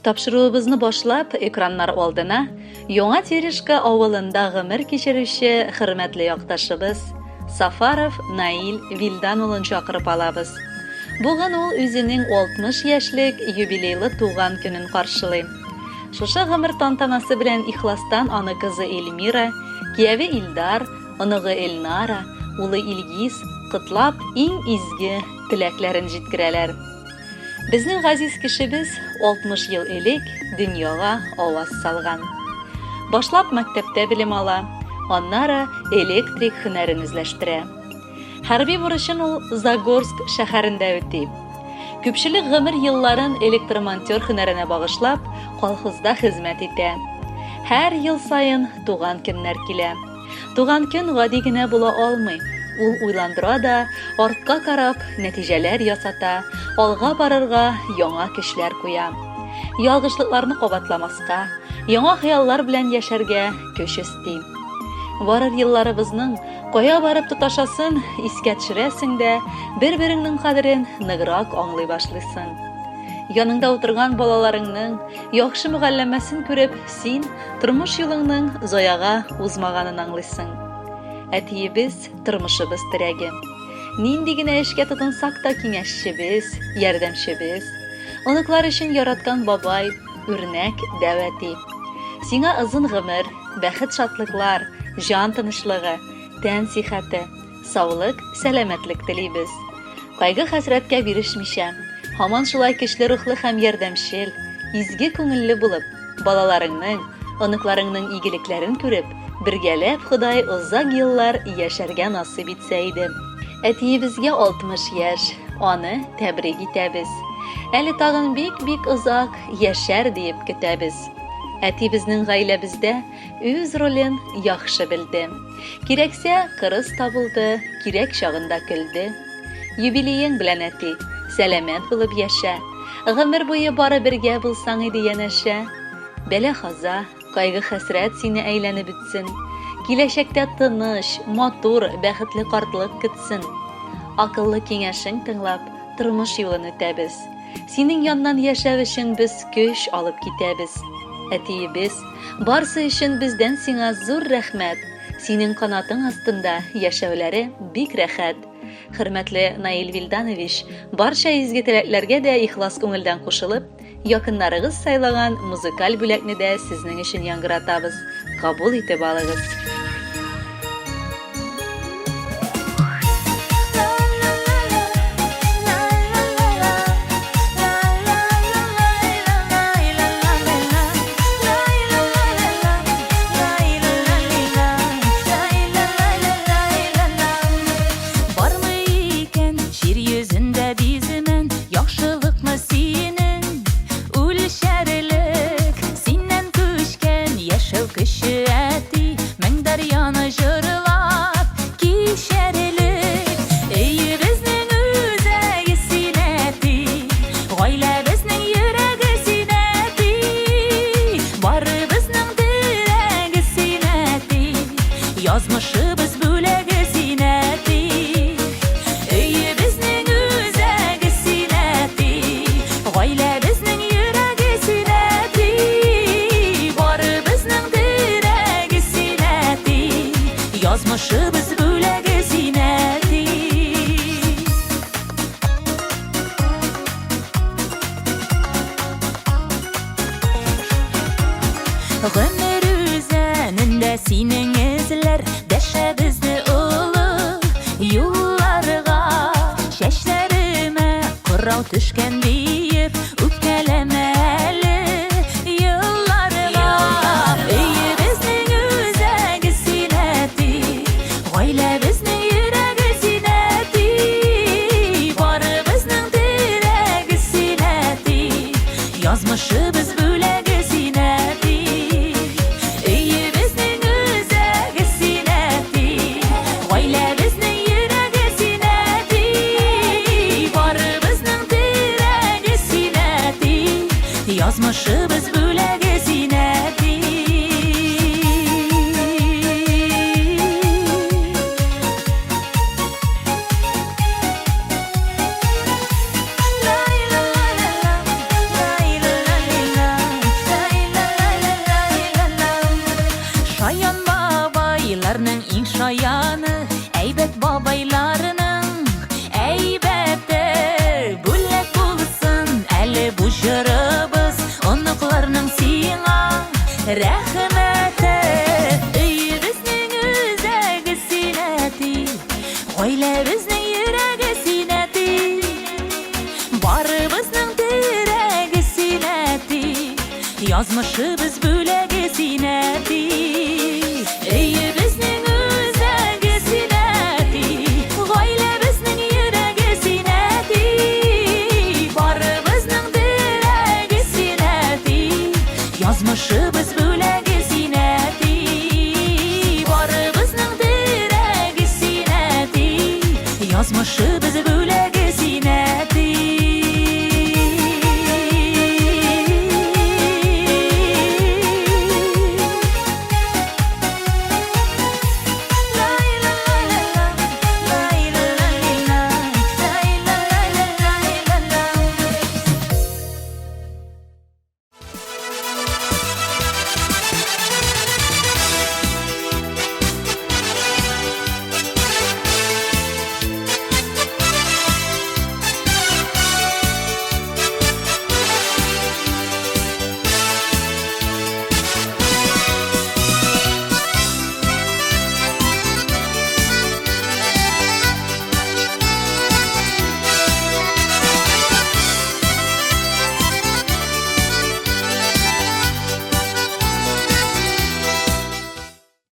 Тапшыруыбызны башлап, экраннар алдына Яңа Терешка авылында гомер кичерүче хөрмәтле якташыбыз Сафаров Наил Вилдан улын чакырып алабыз. Бүген ул үзенең 60 яшьлек юбилейлы туган көнен каршылый. Шушы гомер тантанасы белән ихластан аны кызы Эльмира, кияве Илдар, оныгы Эльнара, улы Илгиз котлап иң изге теләкләрен җиткерәләр. Безнең газиз кешебез 60 ел элек дөньяга аваз салган. Башлап мәктәптә белем ала, аннары электрик һөнәрен үзләштерә. Хәрби бурычын ул Загорск шәһәрендә үти. Күпчелек гомер елларын электромонтер һөнәренә багышлап, колхозда хезмәт итә. Һәр ел сайын туган көннәр килә. Туган көн гади генә була алмый. Ул уйландыра да, артка карап, нәтиҗәләр ясата, алга барырга яңа көчләр куя. Ялгышлыкларны кабатламаска, яңа хыяллар белән яшәргә көч исти. Барыр елларыбызның кая барып тоташасын искә төшерәсең дә, бер-береңнең кадерен ныграк аңлый башлыйсың. Яныңда утырган балаларыңның яхшы мөгалләмәсен күреп, син тормыш юлыңның заяга узмаганын аңлыйсың. Әтиебез тормышыбыз терәге. Нинди генә эшкә тотынсак та киңәшчебез, ярдәмчебез, оныклар өчен яраткан бабай, үрнәк дәвәти. Сиңа озын гомер, бәхет шатлыклар, җан тынычлыгы, тән сихәте, саулык, сәламәтлек телибез. Кайгы хәсрәткә бирешмичә, һаман шулай көчле рухлы һәм ярдәмчел, изге күңелле булып, балаларыңның, оныкларыңның игелекләрен күреп, бергәләп Ходай озак еллар яшәргә насыйп итсә иде. Әтиебезгә 60 яшь, аны тәбрик итәбез. Әле тагын бик озак яшәр дип көтәбез. Әтиебезнең гаиләбездә үз ролен яхшы белде. Кирәксә, кырыс табылды, кирәк чагында көлде. Юбилеең белән әти, сәламәт булып яшә. Гомер буе бары бергә булсаң иде янәшә. Бәла-хаза, кайгы-хәсрәт сине әйләнеп бетсен. Киләчәктә тыныч, матур, бәхетле картлык көтсен. Акыллы киңәшең тыңлап, тормыш юлын үтәбез. Синең яннан яшәү өчен без көч алып китәбез. Әтиебез, барсы өчен бездән сиңа зур рәхмәт. Синең канатың астында яшәүләре бик рәхәт. Хөрмәтле Наил Вилданович, барча изге теләкләргә дә ихлас күңелдән кушылып, якыннарыгыз сайлаган музыкаль бүләкне дә сезнең өчен яңгыратабыз. Кабул итеп алыгыз. Yazmışыбыз бүләге зинәти, өйе безнең үзәге зинәти, гаилә безнең йөрәге зинәти, бары безнең терәге зинәти, язмышыбыз бүләге зинәти. Гомер үзәнендә синең эзләр, дәшәбезне олы юлларга, чәчләремә кырау төшкән диеп, үпкәләмә әле елларга. Өйе безнең үзәге зинәти, гаилә безнең йөрәге зинәти, бары безнең терәге зинәти, язмышыбыз бүләге зинәти. Язмышыбыз бүләге зинәти. рәхмәте, өебезнең үзәге синәти, гаиләбезнең йөрәге синәти, барыбызның терәге синәти, язмышыбыз